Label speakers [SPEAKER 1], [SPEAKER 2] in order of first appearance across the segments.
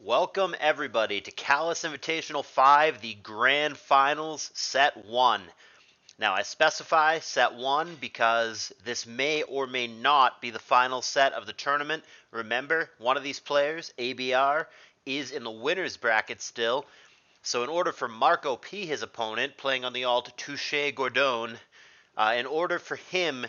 [SPEAKER 1] Welcome everybody to CALLOUS Invitational 5, the Grand Finals, Set 1. Now I specify Set 1 because this may or may not be the final set of the tournament. Remember, one of these players, ABR, is in the winner's bracket still. So in order for Marco P, his opponent, playing on the alt Touche Gordon, in order for him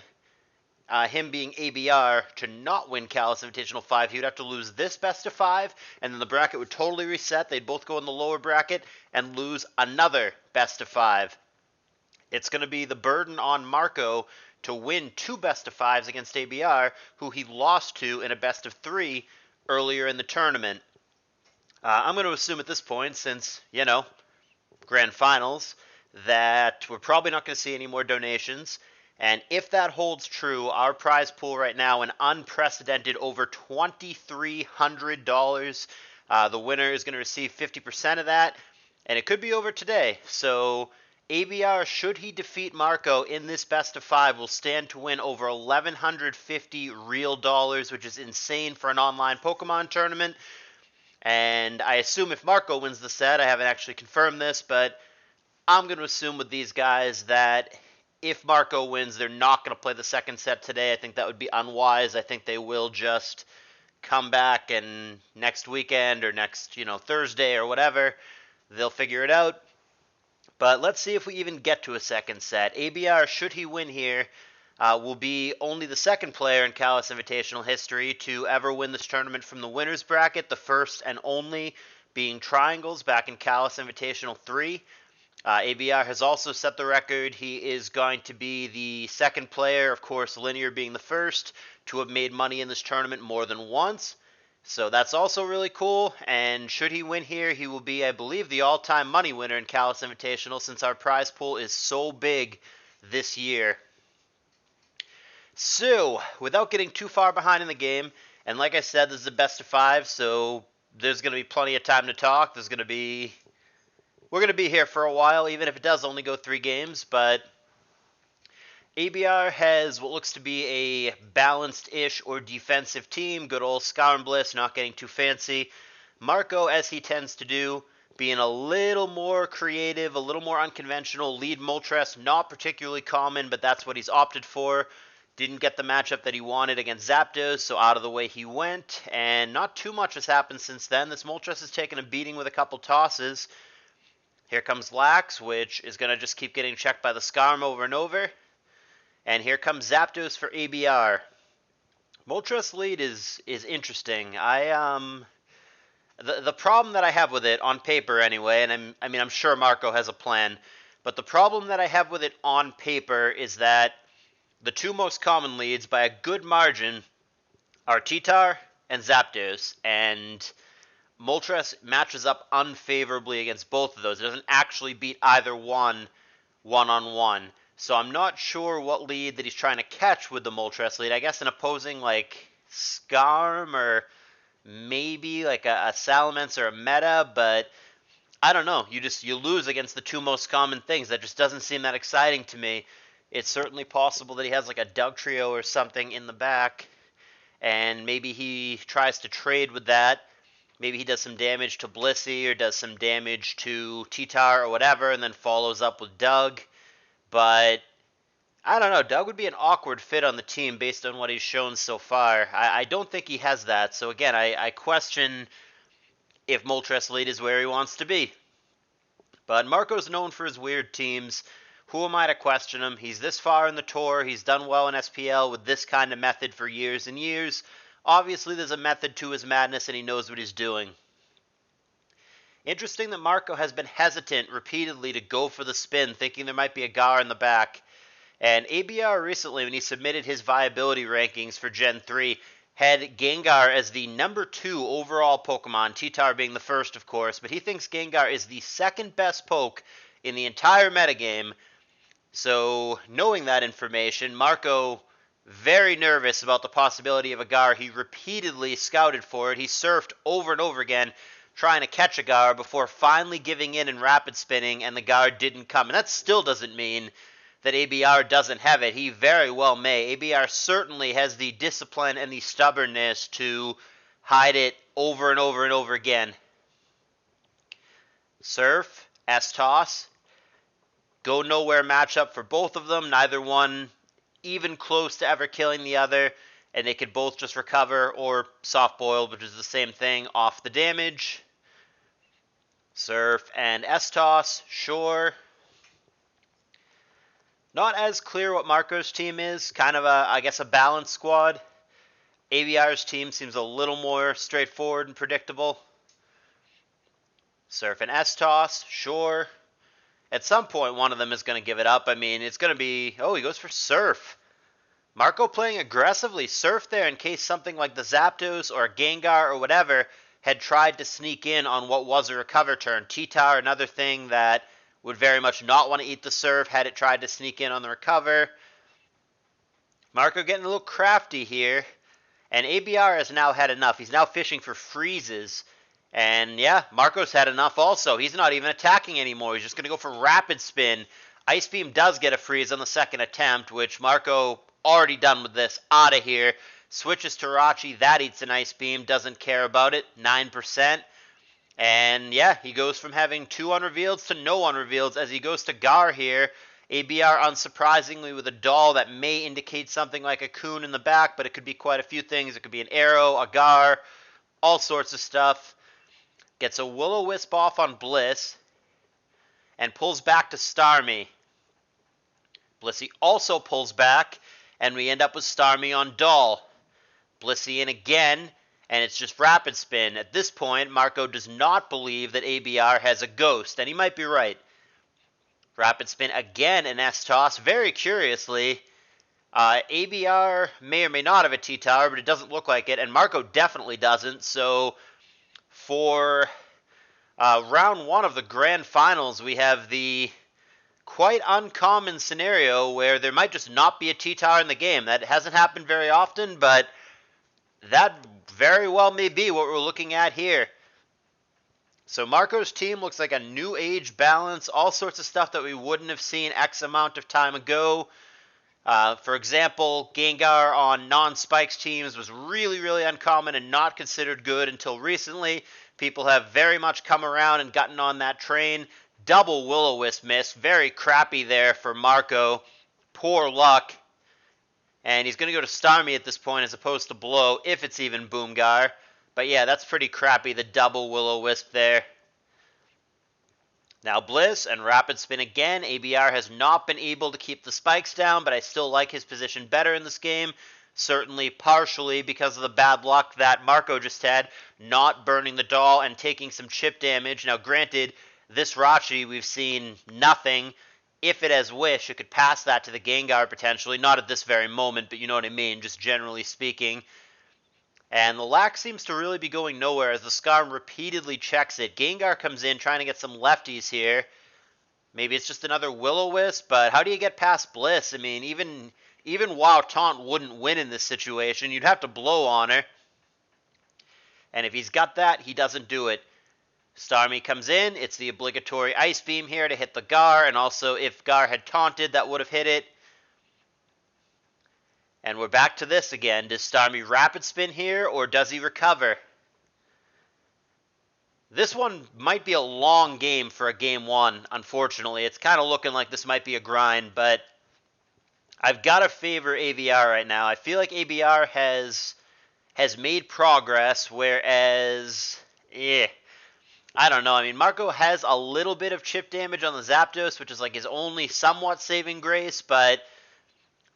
[SPEAKER 1] being ABR, to not win CALLOUS Invitational 5, he would have to lose this best of 5, and then the bracket would totally reset. They'd both go in the lower bracket and lose another best of 5. It's going to be the burden on Marco to win 2 best of 5s against ABR, who he lost to in a best of 3 earlier in the tournament. I'm going to assume at this point, since, Grand Finals, that we're probably not going to see any more donations. And if that holds true, our prize pool right now, an unprecedented over $2,300. The winner is going to receive 50% of that, and it could be over today. So ABR, should he defeat Marco in this best of 5, will stand to win over 1,150 real dollars, which is insane for an online Pokemon tournament. And I assume if Marco wins the set, I haven't actually confirmed this, but I'm going to assume with these guys that if Marco wins, they're not going to play the second set today. I think that would be unwise. I think they will just come back and next weekend or next, Thursday or whatever, they'll figure it out. But let's see if we even get to a second set. ABR, should he win here, will be only the second player in CALLOUS Invitational history to ever win this tournament from the winner's bracket, the first and only being Triangles back in CALLOUS Invitational 3. ABR has also set the record. He is going to be the second player, of course, Linear being the first, to have made money in this tournament more than once. So that's also really cool. And should he win here, he will be, I believe, the all-time money winner in CALLOUS Invitational, since our prize pool is so big this year. So, without getting too far behind in the game, and like I said, this is a best of 5, so there's going to be plenty of time to talk. We're going to be here for a while, even if it does only go 3 games, but ABR has what looks to be a balanced-ish or defensive team. Good old Scour and Bliss, not getting too fancy. Marco, as he tends to do, being a little more creative, a little more unconventional. Lead Moltres, not particularly common, but that's what he's opted for. Didn't get the matchup that he wanted against Zapdos, so out of the way he went, and not too much has happened since then. This Moltres has taken a beating with a couple tosses. Here comes Lax, which is going to just keep getting checked by the Scarm over and over. And here comes Zapdos for ABR. Moltres lead is interesting. The problem that I have with it, on paper anyway, and I'm sure Marco has a plan, but the problem that I have with it on paper is that the 2 most common leads by a good margin are Titar and Zapdos, and Moltres matches up unfavorably against both of those. It doesn't actually beat either one-on-one. So I'm not sure what lead that he's trying to catch with the Moltres lead. I guess an opposing, Scarm or maybe like a Salamence or a Meta, but I don't know. You lose against the 2 most common things. That just doesn't seem that exciting to me. It's certainly possible that he has like a Dugtrio or something in the back, and maybe he tries to trade with that. Maybe he does some damage to Blissey or does some damage to Titar or whatever, and then follows up with Doug. But I don't know. Doug would be an awkward fit on the team based on what he's shown so far. I don't think he has that. So again, I question if Moltres lead is where he wants to be. But Marco's known for his weird teams. Who am I to question him? He's this far in the tour. He's done well in SPL with this kind of method for years and years. Obviously, there's a method to his madness, and he knows what he's doing. Interesting that Marco has been hesitant repeatedly to go for the spin, thinking there might be a Gar in the back. And ABR recently, when he submitted his viability rankings for Gen 3, had Gengar as the number 2 overall Pokemon, Titar being the first, of course, but he thinks Gengar is the second best poke in the entire metagame. So, knowing that information, Marco, very nervous about the possibility of a Gar. He repeatedly scouted for it. He surfed over and over again trying to catch a Gar before finally giving in and rapid spinning, and the Gar didn't come. And that still doesn't mean that ABR doesn't have it. He very well may. ABR certainly has the discipline and the stubbornness to hide it over and over and over again. Surf, S-Toss. Go nowhere matchup for both of them. Neither one even close to ever killing the other. And they could both just recover or soft boil, which is the same thing, off the damage. Surf and S-Toss, sure. Not as clear what Marco's team is. Kind of I guess, a balanced squad. ABR's team seems a little more straightforward and predictable. Surf and S-Toss, sure. At some point, one of them is going to give it up. I mean, it's going to be... Oh, he goes for Surf. Marco playing aggressively. Surf there in case something like the Zapdos or a Gengar or whatever had tried to sneak in on what was a recover turn. T-Tower, another thing that would very much not want to eat the Surf had it tried to sneak in on the recover. Marco getting a little crafty here. And ABR has now had enough. He's now fishing for freezes. And yeah, Marco's had enough also. He's not even attacking anymore. He's just going to go for Rapid Spin. Ice Beam does get a freeze on the second attempt, which Marco already done with this. Out of here. Switches to Rachi. That eats an Ice Beam. Doesn't care about it. 9%. And yeah, he goes from having 2 unreveals to no unreveals as he goes to Gar here. ABR, unsurprisingly, with a doll that may indicate something like a Coon in the back, but it could be quite a few things. It could be an Arrow, a Gar, all sorts of stuff. Gets a Will-O-Wisp off on Bliss, and pulls back to Starmie. Blissey also pulls back, and we end up with Starmie on Doll. Blissey in again, and it's just Rapid Spin. At this point, Marco does not believe that ABR has a Ghost, and he might be right. Rapid Spin again, an S-Toss. Very curiously, ABR may or may not have a T-Tower, but it doesn't look like it, and Marco definitely doesn't. So for round 1 of the Grand Finals, we have the quite uncommon scenario where there might just not be a T-Tower in the game. That hasn't happened very often, but that very well may be what we're looking at here. So Marco's team looks like a new age balance, all sorts of stuff that we wouldn't have seen X amount of time ago. For example, Gengar on non-Spikes teams was really, really uncommon and not considered good until recently. People have very much come around and gotten on that train. Double Will-O-Wisp miss, very crappy there for Marco. Poor luck. And he's going to go to Starmie at this point as opposed to Blow, if it's even Boomgar. But yeah, that's pretty crappy, the double Will-O-Wisp there. Now Bliss and Rapid Spin again. ABR has not been able to keep the spikes down, but I still like his position better in this game. Certainly partially because of the bad luck that Marco just had, not burning the doll and taking some chip damage. Now granted, this Rachi we've seen nothing. If it has Wish, it could pass that to the Gengar potentially. Not at this very moment, but you know what I mean, just generally speaking. And the Lack seems to really be going nowhere as the Skarm repeatedly checks it. Gengar comes in trying to get some lefties here. Maybe it's just another Will-O-Wisp, but how do you get past Bliss? I mean, even WoW Taunt wouldn't win in this situation. You'd have to blow on her. And if he's got that, he doesn't do it. Starmie comes in. It's the obligatory Ice Beam here to hit the Gar, and also if Gar had taunted, that would have hit it. And we're back to this again. Does Starmie Rapid Spin here, or does he recover? This one might be a long game for a game 1, unfortunately. It's kind of looking like this might be a grind, but I've got to favor ABR right now. I feel like ABR has made progress, whereas, I don't know. I mean, Marco has a little bit of chip damage on the Zapdos, which is like his only somewhat saving grace, but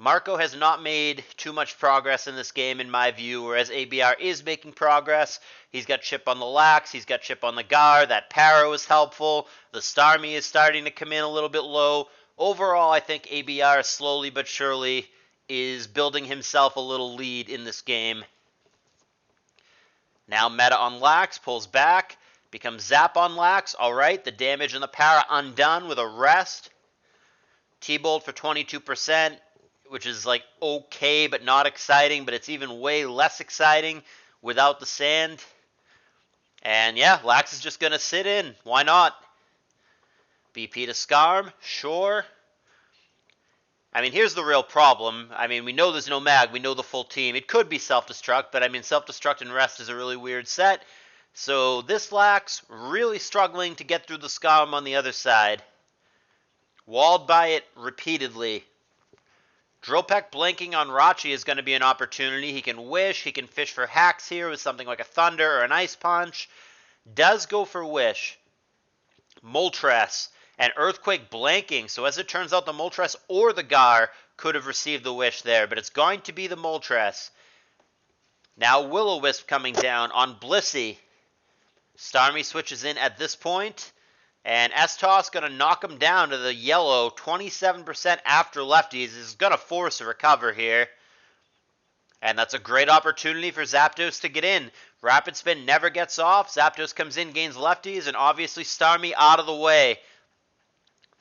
[SPEAKER 1] Marco has not made too much progress in this game, in my view, whereas ABR is making progress. He's got chip on the Lax, he's got chip on the Gar, that Paro is helpful, the Starmie is starting to come in a little bit low. Overall, I think ABR slowly but surely is building himself a little lead in this game. Now Meta on Lax, pulls back, becomes Zap on Lax. Alright, the damage and the Para undone with a rest. T-Bolt for 22%. Which is like okay but not exciting, but it's even way less exciting without the sand. And yeah, Lax is just going to sit in. Why not? BP to Skarm, sure. I mean, here's the real problem. I mean, we know there's no mag, we know the full team. It could be self-destruct, but I mean, self-destruct and rest is a really weird set. So this Lax really struggling to get through the Scum on the other side. Walled by it repeatedly. Dropek blanking on Rachi is going to be an opportunity. He can wish, he can fish for hacks here with something like a Thunder or an Ice Punch. Does go for wish. Moltres and Earthquake blanking. So as it turns out, the Moltres or the Gar could have received the wish there, but it's going to be the Moltres. Now Will-O-Wisp coming down on Blissey. Starmie switches in at this point, and S-Toss going to knock him down to the yellow, 27% after lefties. Is going to force a recover here. And that's a great opportunity for Zapdos to get in. Rapid Spin never gets off. Zapdos comes in, gains lefties, and obviously Starmie out of the way.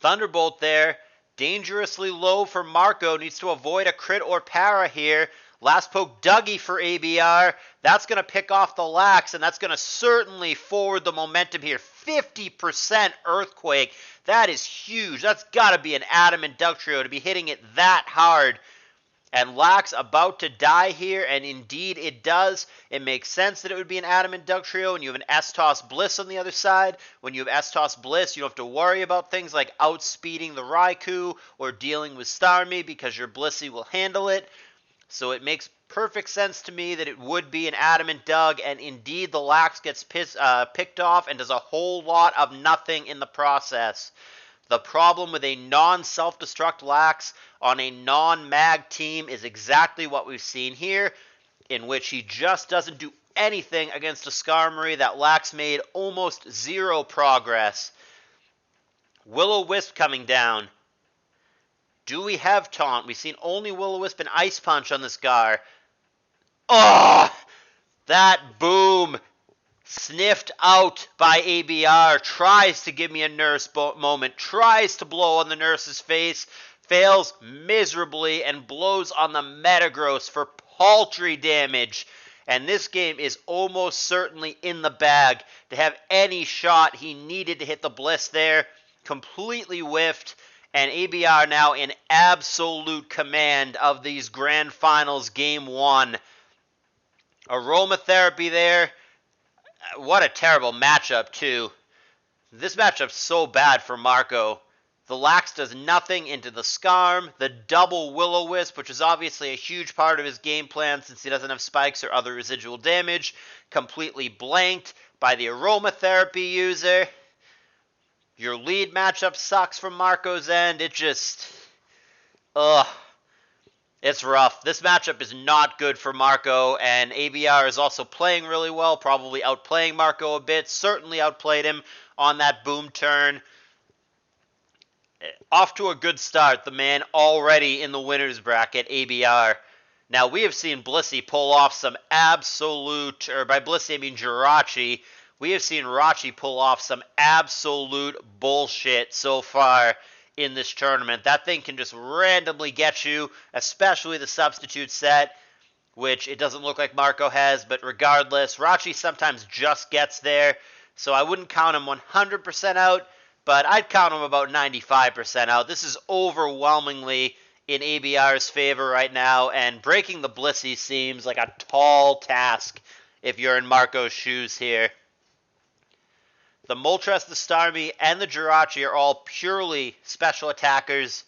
[SPEAKER 1] Thunderbolt there. Dangerously low for Marco. Needs to avoid a crit or para here. Last poke Dougie for ABR. That's going to pick off the Lax, and that's going to certainly forward the momentum here. 50% Earthquake. That is huge. That's got to be an Adamant Dugtrio to be hitting it that hard. And Lax about to die here, and indeed it does. It makes sense that it would be an Adamant Dugtrio, and you have an S-Toss Bliss on the other side. When you have S-Toss Bliss, you don't have to worry about things like outspeeding the Raikou or dealing with Starmie because your Blissey will handle it. So it makes perfect sense to me that it would be an Adamant Dug, and indeed the Lax gets picked off and does a whole lot of nothing in the process. The problem with a non-self-destruct Lax on a non-mag team is exactly what we've seen here, in which he just doesn't do anything against a Skarmory. That Lax made almost zero progress. Will-O-Wisp coming down. Do we have Taunt? We've seen only Will-O-Wisp and Ice Punch on this Gar. Oh! That boom! Sniffed out by ABR. Tries to give me a nurse moment. Tries to blow on the nurse's face. Fails miserably and blows on the Metagross for paltry damage. And this game is almost certainly in the bag. To have any shot, he needed to hit the Bliss there. Completely whiffed. And ABR now in absolute command of these Grand Finals Game 1. Aromatherapy there. What a terrible matchup, too. This matchup's so bad for Marco. The Lax does nothing into the Skarm. The double Will-O-Wisp, which is obviously a huge part of his game plan since he doesn't have spikes or other residual damage, completely blanked by the Aromatherapy user. Your lead matchup sucks from Marco's end. It just... It's rough. This matchup is not good for Marco, and ABR is also playing really well, probably outplaying Marco a bit, certainly outplayed him on that boom turn. Off to a good start, the man already in the winner's bracket, ABR. Now, we have seen Blissey pull off some absolute, or by Blissey I mean Jirachi, we have seen Rachi pull off some absolute bullshit so far in this tournament. That thing can just randomly get you, especially the substitute set, which it doesn't look like Marco has, but regardless, Rachi sometimes just gets there, so I wouldn't count him 100% out, but I'd count him about 95% out. This is overwhelmingly in ABR's favor right now, and breaking the Blissey seems like a tall task if you're in Marco's shoes here. The Moltres, the Starmie, and the Jirachi are all purely special attackers.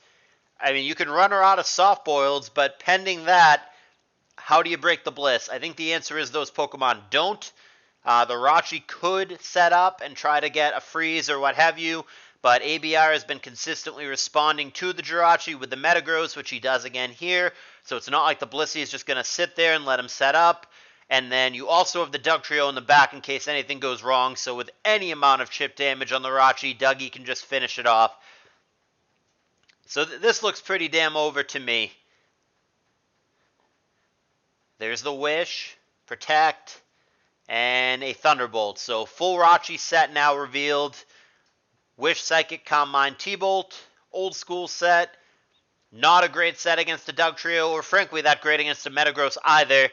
[SPEAKER 1] I mean, you can run her out of soft boileds, but pending that, how do you break the Bliss? I think the answer is those Pokemon don't. The Rachi could set up and try to get a freeze or what have you, but ABR has been consistently responding to the Jirachi with the Metagross, which he does again here, so it's not like the Blissey is just going to sit there and let him set up. And then you also have the Dugtrio in the back in case anything goes wrong. So with any amount of chip damage on the Rachi, Dougie can just finish it off. So this looks pretty damn over to me. There's the Wish, Protect, and a Thunderbolt. So full Rachi set now revealed. Wish, Psychic, Calm Mind, T-Bolt. Old school set. Not a great set against the Dugtrio, or frankly that great against the Metagross either.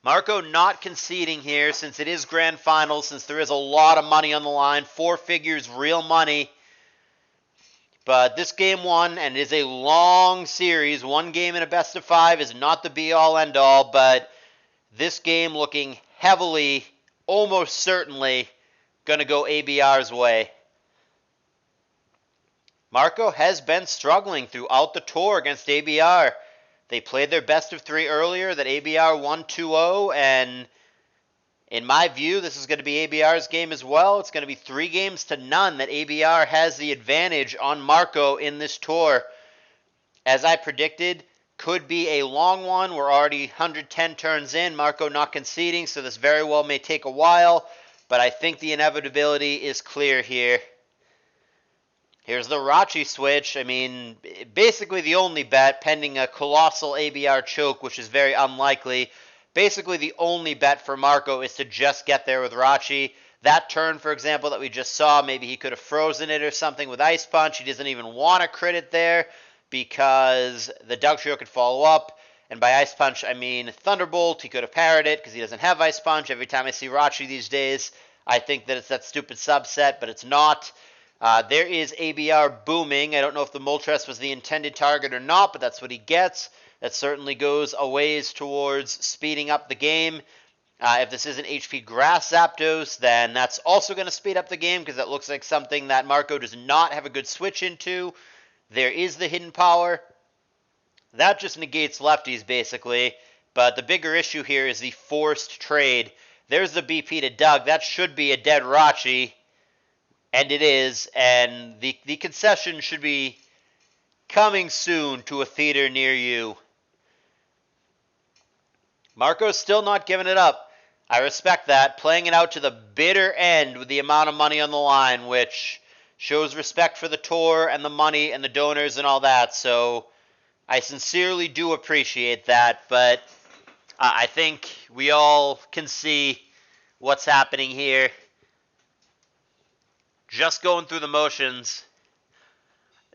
[SPEAKER 1] Marco not conceding here since it is Grand Finals, since there is a lot of money on the line. 4 figures, real money. But this game 1, and it is a long series. 1 game in a best of 5 is not the be-all, end-all, but this game looking heavily, almost certainly, going to go ABR's way. Marco has been struggling throughout the tour against ABR. They played their best of 3 earlier that ABR won 2-0, and in my view, this is going to be ABR's game as well. It's going to be 3-0 that ABR has the advantage on Marco in this tour. As I predicted, could be a long one. We're already 110 turns in, Marco not conceding, so this very well may take a while, but I think the inevitability is clear here. Here's the Rachi switch. I mean, basically the only bet, pending a colossal ABR choke, which is very unlikely. Basically the only bet for Marco is to just get there with Rachi. That turn, for example, that we just saw, maybe he could have frozen it or something with Ice Punch. He doesn't even want to crit it there because the Dugtrio could follow up. And by Ice Punch, I mean Thunderbolt. He could have parried it because he doesn't have Ice Punch. Every time I see Rachi these days, I think that it's that stupid subset, but it's not. There is ABR booming. I don't know if the Moltres was the intended target or not, but that's what he gets. That certainly goes a ways towards speeding up the game. If this isn't HP Grass Zapdos, then that's also going to speed up the game because that looks like something that Marco does not have a good switch into. There is the hidden power. That just negates lefties, basically. But the bigger issue here is the forced trade. There's the BP to Doug. That should be a dead Rachi. And it is. And the concession should be coming soon to a theater near you. Marco's still not giving it up. I respect that. Playing it out to the bitter end with the amount of money on the line, which shows respect for the tour and the money and the donors and all that. So I sincerely do appreciate that. But I think we all can see what's happening here. Just going through the motions.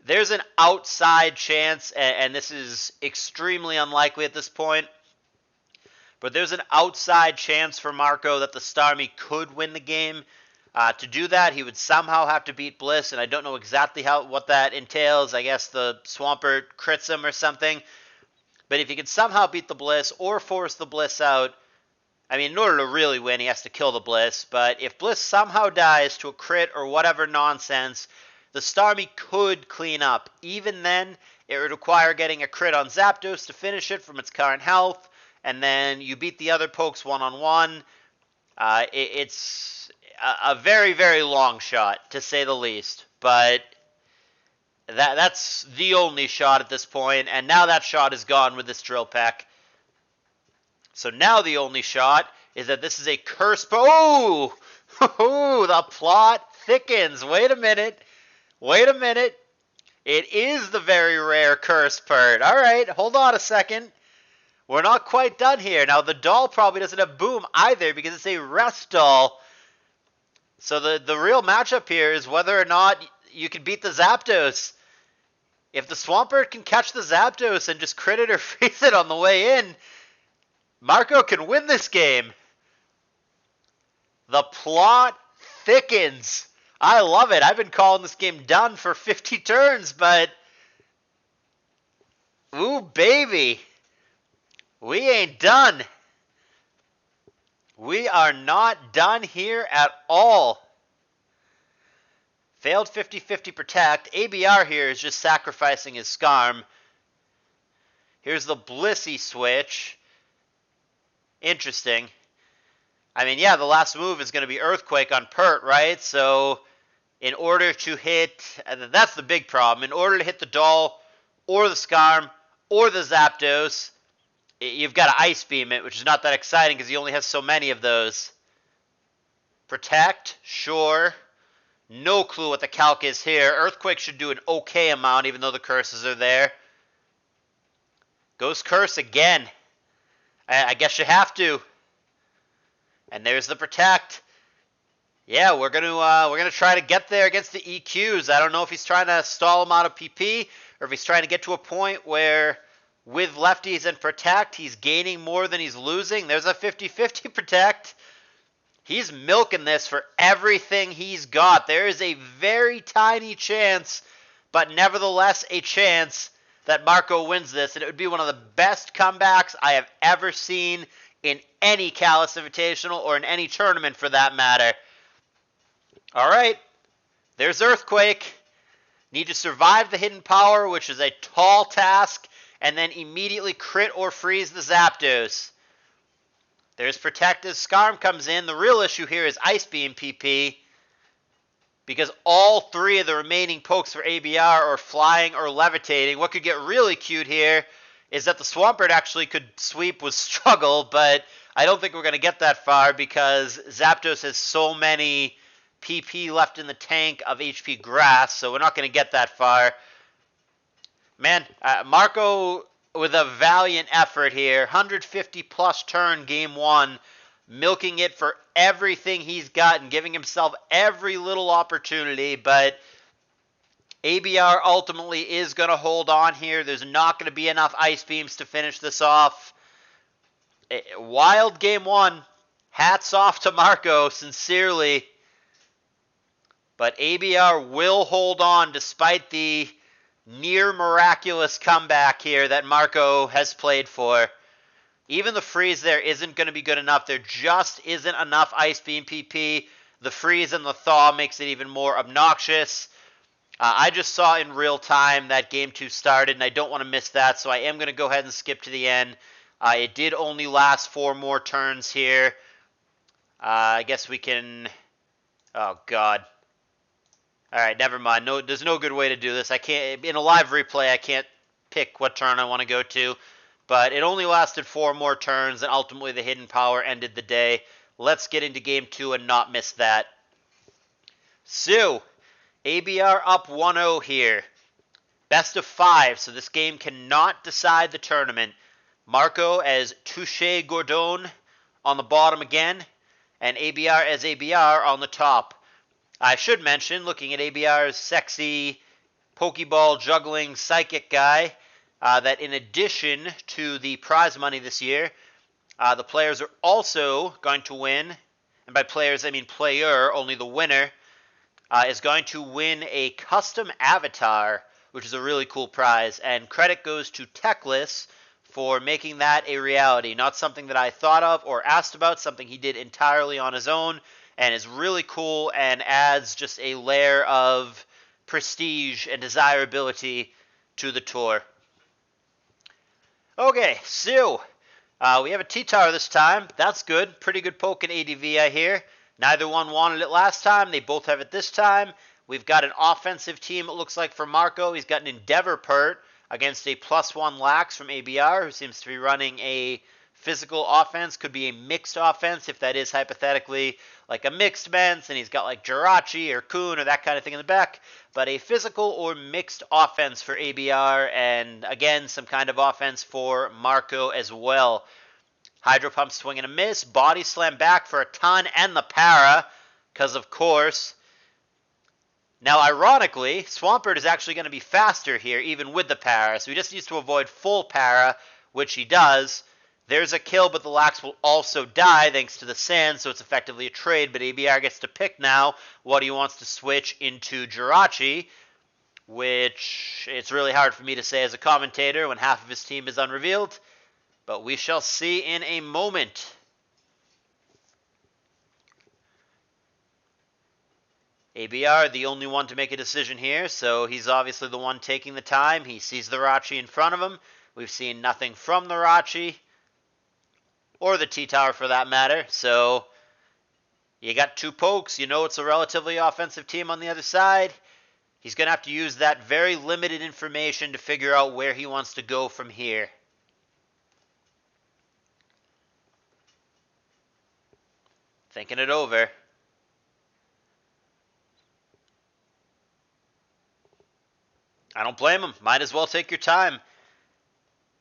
[SPEAKER 1] There's an outside chance, and this is extremely unlikely at this point, but there's an outside chance for Marco that the Starmie could win the game. To do that, he would somehow have to beat Bliss, and I don't know exactly what that entails. I guess the Swampert crits him or something. But if he could somehow beat the Bliss or force the Bliss out, I mean, in order to really win, he has to kill the Bliss. But if Bliss somehow dies to a crit or whatever nonsense, the Starmie could clean up. Even then, it would require getting a crit on Zapdos to finish it from its current health, and then you beat the other pokes one-on-one. It's a very, very long shot, to say the least. But that's the only shot at this point, and now that shot is gone with this Drill Peck. So now the only shot is that this is a curse. Oh! The plot thickens. Wait a minute. It is the very rare Curse Pert. All right, hold on a second. We're not quite done here. Now, the doll probably doesn't have Boom either because it's a rest doll. So the real matchup here is whether or not you can beat the Zapdos. If the Swampert can catch the Zapdos and just crit it or freeze it on the way in, Marco can win this game. The plot thickens. I love it. I've been calling this game done for 50 turns, but ooh, baby. We ain't done. We are not done here at all. Failed 50-50 protect. ABR here is just sacrificing his Scarm. Here's the Blissey switch. Interesting. I mean, yeah, the last move is going to be Earthquake on Pert, right? So in order to hit, that's the big problem. In order to hit the doll or the Scarm or the Zapdos, you've got to Ice Beam it, which is not that exciting because he only has so many of those. Protect, sure. No clue what the calc is here. Earthquake should do an okay amount even though the curses are there. Goes Curse again. I guess you have to. And there's the Protect. Yeah, we're gonna try to get there against the EQs. I don't know if he's trying to stall him out of PP or if he's trying to get to a point where with lefties and Protect, he's gaining more than he's losing. There's a 50-50 Protect. He's milking this for everything he's got. There is a very tiny chance, but nevertheless a chance that Marco wins this, and it would be one of the best comebacks I have ever seen in any CALLOUS Invitational or in any tournament for that matter. All right, there's Earthquake. Need to survive the hidden power, which is a tall task, and then immediately crit or freeze the Zapdos. There's Protect as Skarm comes in. The real issue here is Ice Beam PP, because all three of the remaining pokes for ABR are flying or levitating. What could get really cute here is that the Swampert actually could sweep with struggle, but I don't think we're going to get that far because Zapdos has so many PP left in the tank of HP Grass, so we're not going to get that far. Man, Marco with a valiant effort here, 150 plus turn game one, milking it for everything he's got and giving himself every little opportunity, but ABR ultimately is going to hold on here. There's not going to be enough Ice Beams to finish this off. Wild game one. Hats off to Marco, sincerely. But ABR will hold on despite the near miraculous comeback here that Marco has played for. Even the freeze there isn't going to be good enough. There just isn't enough Ice Beam PP. The freeze and the thaw makes it even more obnoxious. I just saw in real time that Game 2 started, and I don't want to miss that, so I am going to go ahead and skip to the end. It did only last 4 more turns here. I guess we can... Oh, God. Alright, never mind. No, there's no good way to do this. I can't... In a live replay, I can't pick what turn I want to go to. But it only lasted 4 more turns, and ultimately the hidden power ended the day. Let's get into Game 2 and not miss that. So, ABR up 1-0 here. Best of 5, so this game cannot decide the tournament. Marco as Touché Gordon on the bottom again, and ABR as ABR on the top. I should mention, looking at ABR's sexy Pokeball juggling psychic guy, that in addition to the prize money this year, the players are also going to win, and by players I mean player, only the winner, is going to win a custom avatar, which is a really cool prize, and credit goes to Techless for making that a reality. Not something that I thought of or asked about, something he did entirely on his own, and is really cool and adds just a layer of prestige and desirability to the tour. Okay, so we have a T-Tower this time. That's good. Pretty good poke in ADV, I hear. Neither one wanted it last time. They both have it this time. We've got an offensive team, it looks like, for Marco. He's got an Endeavor Pert against a +1 Lax from ABR, who seems to be running a physical offense. Could be a mixed offense, if that is hypothetically like a mixed Mence, and he's got like Jirachi or Kun or that kind of thing in the back. But a physical or mixed offense for ABR, and again, some kind of offense for Marco as well. Hydro Pump swing and a miss. Body Slam back for a ton and the para, because of course. Now, ironically, Swampert is actually going to be faster here, even with the para, so he just needs to avoid full para, which he does. There's a kill, but the Lax will also die thanks to the sand, so it's effectively a trade, but ABR gets to pick now what he wants to switch into Jirachi, which it's really hard for me to say as a commentator when half of his team is unrevealed, but we shall see in a moment. ABR, the only one to make a decision here, so he's obviously the one taking the time. He sees the Rachi in front of him. We've seen nothing from the Rachi, or the T-Tower for that matter, so you got 2 pokes. You know it's a relatively offensive team on the other side. He's going to have to use that very limited information to figure out where he wants to go from here. Thinking it over. I don't blame him. Might as well take your time.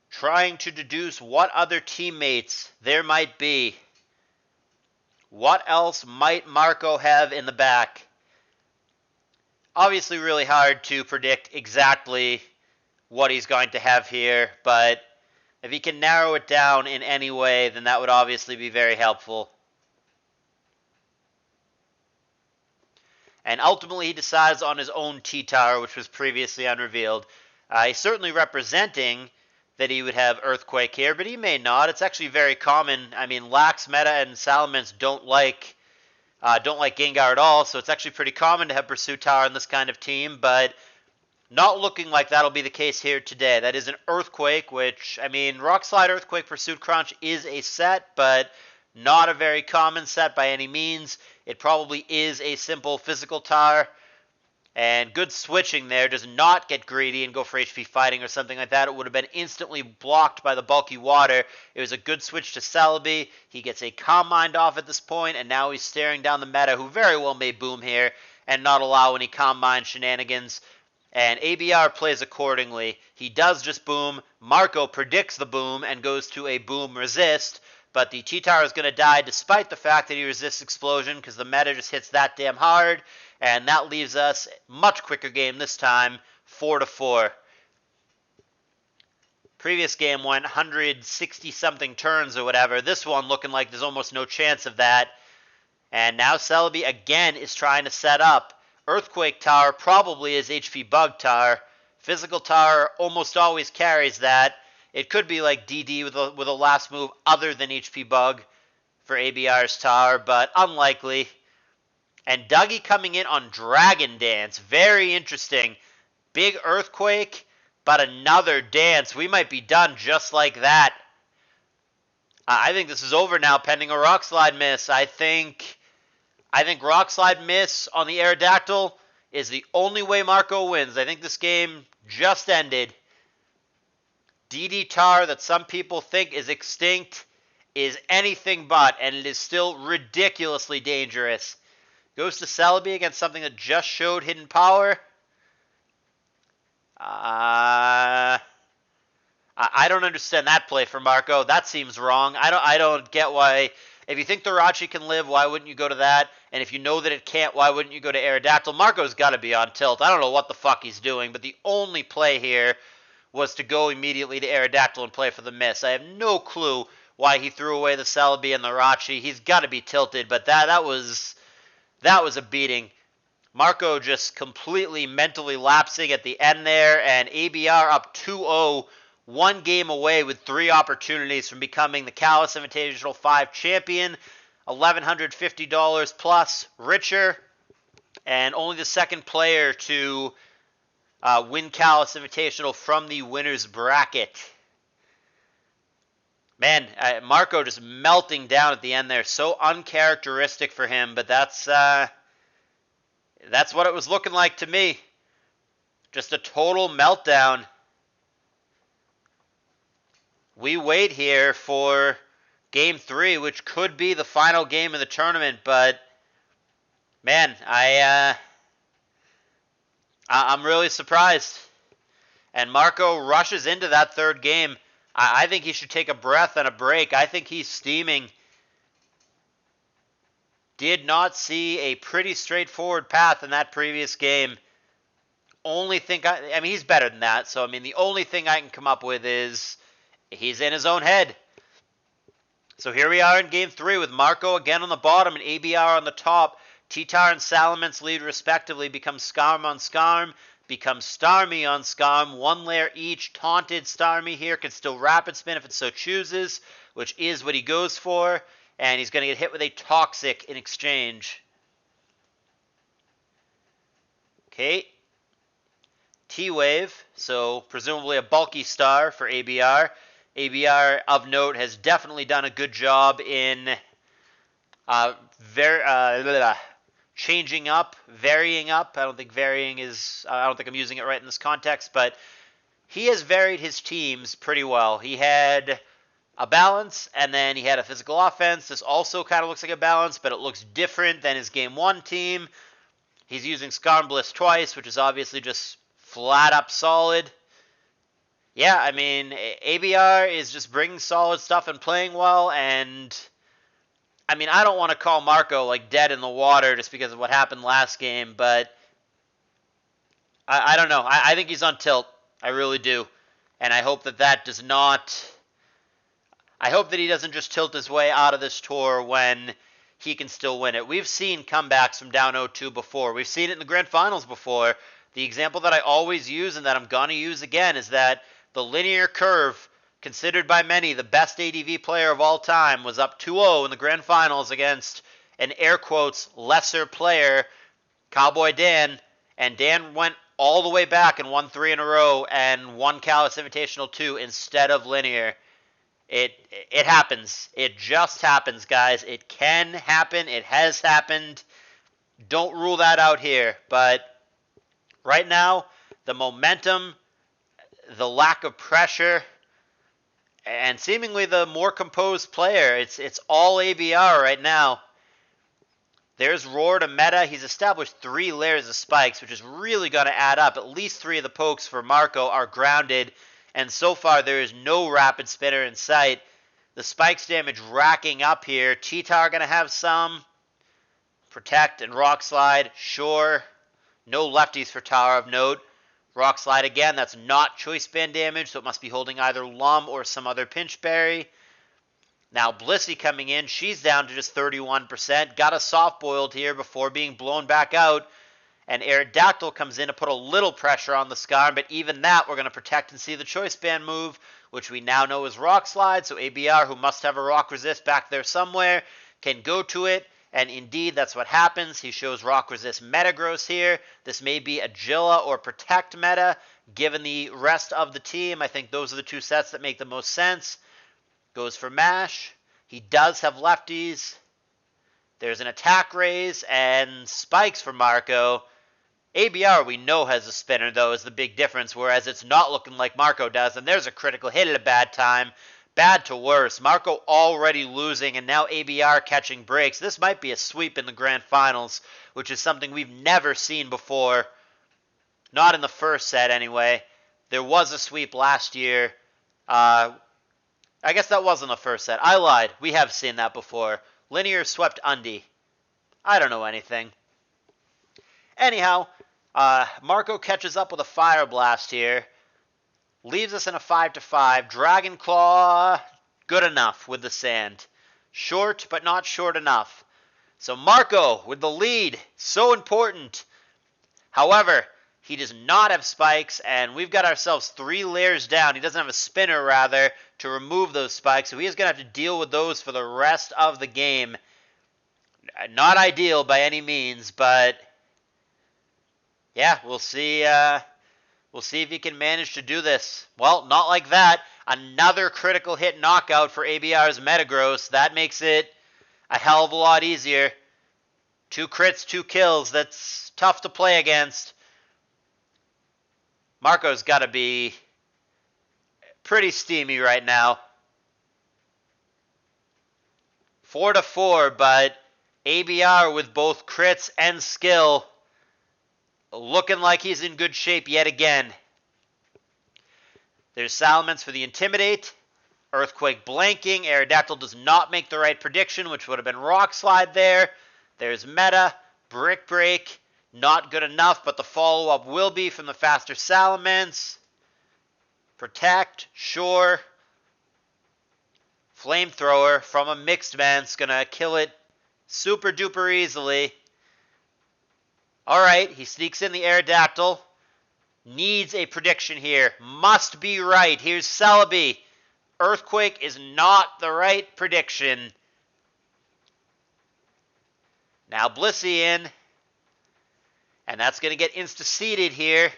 [SPEAKER 1] Trying to deduce what other teammates there might be. What else might Marco have in the back? Obviously really hard to predict exactly what he's going to have here, but if he can narrow it down in any way, then that would obviously be very helpful. And ultimately he decides on his own T-Tower, which was previously unrevealed. He's certainly representing that he would have Earthquake here, but he may not. It's actually very common. I mean, Lax, Meta, and Salamence don't like Gengar at all, so it's actually pretty common to have Pursuit Tower in this kind of team, but not looking like that'll be the case here today. That is an Earthquake, which, I mean, Rock Slide, Earthquake, Pursuit Crunch is a set, but not a very common set by any means. It probably is a simple physical tower. And good switching there. Does not get greedy and go for HP fighting or something like that. It would have been instantly blocked by the bulky water. It was a good switch to Celebi. He gets a Calm Mind off at this point, and now he's staring down the meta, who very well may boom here and not allow any Calm Mind shenanigans. And ABR plays accordingly. He does just boom. Marco predicts the boom and goes to a boom resist. But the T-Tower is going to die despite the fact that he resists explosion because the meta just hits that damn hard. And that leaves us much quicker game this time, 4-4. Previous game went 160-something turns or whatever. This one looking like there's almost no chance of that. And now Celebi again is trying to set up. Earthquake Tower probably is HP Bug Tower. Physical Tower almost always carries that. It could be like DD with a last move other than HP Bug for ABR's Tower, but unlikely. And Dougie coming in on Dragon Dance. Very interesting. Big Earthquake, but another dance. We might be done just like that. I think this is over now pending a Rock Slide miss. I think Rock Slide miss on the Aerodactyl is the only way Marco wins. I think this game just ended. DD Tar that some people think is extinct is anything but, and it is still ridiculously dangerous. Goes to Celebi against something that just showed hidden power. I don't understand that play for Marco. That seems wrong. I don't get why. If you think the Rachi can live, why wouldn't you go to that? And if you know that it can't, why wouldn't you go to Aerodactyl? Marco's got to be on tilt. I don't know what the fuck he's doing, but the only play here was to go immediately to Aerodactyl and play for the miss. I have no clue why he threw away the Celebi and the Rachi. He's got to be tilted, but that was a beating. Marco just completely mentally lapsing at the end there, and ABR up 2-0, one game away with 3 opportunities from becoming the CALLOUS Invitational 5 champion, $1,150 plus, richer, and only the second player to win CALLOUS Invitational from the winner's bracket. Man, Marco just melting down at the end there. So uncharacteristic for him, but that's what it was looking like to me. Just a total meltdown. We wait here for Game 3, which could be the final game of the tournament, but man, I'm really surprised. And Marco rushes into that third game. I think he should take a breath and a break. I think he's steaming. Did not see a pretty straightforward path in that previous game. Only thing I mean, he's better than that. So, I mean, the only thing I can come up with is he's in his own head. So here we are in Game 3 with Marco again on the bottom and ABR on the top. T-Tar and Salamence lead respectively, become Skarm on Skarm, become Starmie on Skarm, 1 layer each. Taunted Starmie here can still Rapid Spin if it so chooses, which is what he goes for, and he's going to get hit with a Toxic in exchange. Okay, T-Wave, so presumably a bulky star for ABR. ABR, of note, has definitely done a good job in changing up, varying up. I don't think I'm using it right in this context, but he has varied his teams pretty well. He had a balance, and then he had a physical offense. This also kind of looks like a balance, but it looks different than his Game 1 team. He's using Skarm Bliss twice, which is obviously just flat up solid. Yeah, I mean, ABR is just bringing solid stuff and playing well, and I mean, I don't want to call Marco like dead in the water just because of what happened last game, but I don't know. I think he's on tilt. I really do. And I hope that does not... I hope that he doesn't just tilt his way out of this tour when he can still win it. We've seen comebacks from down 0-2 before. We've seen it in the grand finals before. The example that I always use and that I'm going to use again is that The linear curve, considered by many the best ADV player of all time, was up 2-0 in the grand finals against an air quotes lesser player, Cowboy Dan, and Dan went all the way back and won 3 in a row and won CALLOUS Invitational 2 instead of linear. It happens. It just happens, guys. It can happen. It has happened. Don't rule that out here. But right now, the momentum, the lack of pressure, and seemingly the more composed player, it's all ABR right now. There's Roar to meta. He's established 3 layers of spikes, which is really going to add up. At least 3 of the pokes for Marco are grounded, and so far there is no rapid spinner in sight. The spikes damage racking up here. T-Tar going to have some. Protect and Rock Slide, sure. No lefties for Tower of note. Rock Slide again, that's not choice band damage, so it must be holding either Lum or some other pinch berry. Now Blissey coming in, she's down to just 31%. Got a soft boiled here before being blown back out. And Aerodactyl comes in to put a little pressure on the Skarn, but even that we're going to protect and see the choice band move, which we now know is Rock Slide. So ABR, who must have a Rock Resist back there somewhere, can go to it. And indeed, that's what happens. He shows Rock Resist Metagross here. This may be Agila or Protect meta. Given the rest of the team, I think those are the 2 sets that make the most sense. Goes for Mash. He does have lefties. There's an attack raise and spikes for Marco. ABR we know has a spinner, though, is the big difference, whereas it's not looking like Marco does. And there's a critical hit at a bad time. Bad to worse. Marco already losing, and now ABR catching breaks. This might be a sweep in the grand finals, which is something we've never seen before. Not in the first set, anyway. There was a sweep last year. I guess that wasn't the first set. I lied. We have seen that before. Linear swept Undy. I don't know anything. Anyhow, Marco catches up with a Fire Blast here. Leaves us in a 5-5. Dragon Claw, good enough with the sand. Short, but not short enough. So Marco with the lead. So important. However, he does not have spikes, and we've got ourselves 3 layers down. He doesn't have a spinner, rather, to remove those spikes, so he is going to have to deal with those for the rest of the game. Not ideal by any means, but yeah, we'll see. We'll see if he can manage to do this. Well, not like that. Another critical hit knockout for ABR's Metagross. That makes it a hell of a lot easier. 2 crits, 2 kills. That's tough to play against. Marco's got to be pretty steamy right now. 4-4, but ABR with both crits and skill looking like he's in good shape yet again. There's Salamence for the Intimidate. Earthquake blanking. Aerodactyl does not make the right prediction, which would have been Rock Slide there. There's Meta. Brick Break. Not good enough, but the follow-up will be from the faster Salamence. Protect. Sure. Flamethrower from a mixed man's going to kill it super duper easily. Alright, he sneaks in the Aerodactyl. Needs a prediction here. Must be right. Here's Celebi. Earthquake is not the right prediction. Now Blissey in. And that's going to get insta-seeded here.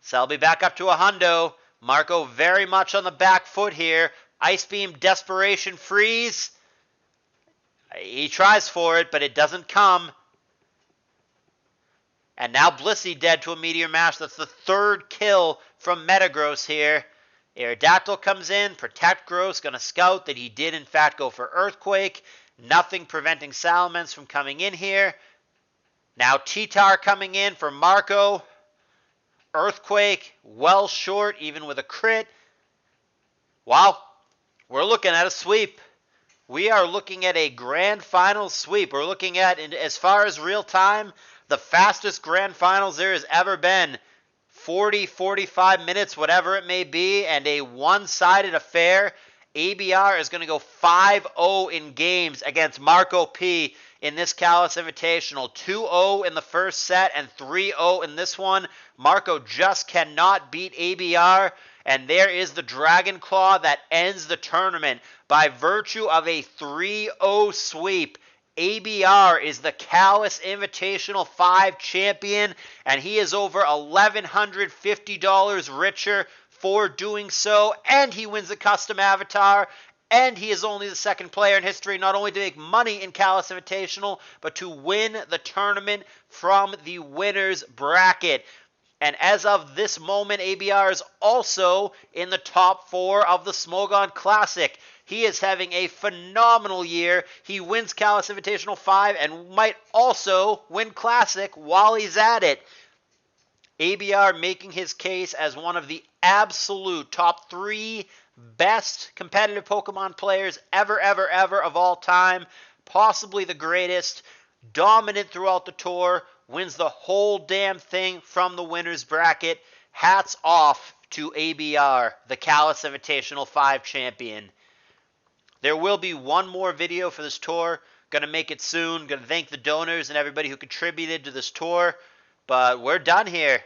[SPEAKER 1] Celebi back up to a hundo. Marco very much on the back foot here. Ice Beam, Desperation, Freeze. He tries for it, but it doesn't come. And now Blissey dead to a Meteor Mash. That's the 3rd kill from Metagross here. Aerodactyl comes in. Protect Gross. Going to scout that he did in fact go for Earthquake. Nothing preventing Salamence from coming in here. Now T-Tar coming in for Marco. Earthquake, well short, even with a crit. Wow, we're looking at a sweep. We are looking at a grand finals sweep. We're looking at, as far as real time, the fastest grand finals there has ever been. 40, 45 minutes, whatever it may be, and a one-sided affair. ABR is going to go 5-0 in games against Marco P in this Callous Invitational. 2-0 in the first set and 3-0 in this one. Marco just cannot beat ABR, and there is the Dragon Claw that ends the tournament by virtue of a 3-0 sweep. ABR is the Callous Invitational 5 champion, and he is over $1,150 richer for doing so, and he wins the custom avatar, and he is only the second player in history not only to make money in Callous Invitational, but to win the tournament from the winner's bracket. And as of this moment, ABR is also in the top 4 of the Smogon Classic. He is having a phenomenal year. He wins Callous Invitational 5 and might also win Classic while he's at it. ABR making his case as one of the absolute top 3 best competitive Pokemon players ever of all time. Possibly the greatest. Dominant throughout the tour. Wins the whole damn thing from the winner's bracket. Hats off to ABR, the Callous Invitational 5 champion. There will be one more video for this tour. Gonna make it soon. Gonna thank the donors and everybody who contributed to this tour. But we're done here.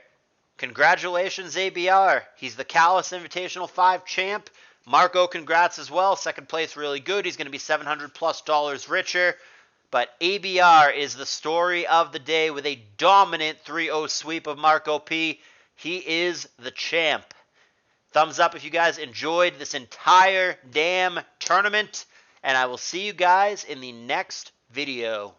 [SPEAKER 1] Congratulations, ABR. He's the Callous Invitational 5 champ. Marco, congrats as well. Second place, really good. He's going to be $700+ richer. But ABR is the story of the day with a dominant 3-0 sweep of Marco P. He is the champ. Thumbs up if you guys enjoyed this entire damn tournament. And I will see you guys in the next video.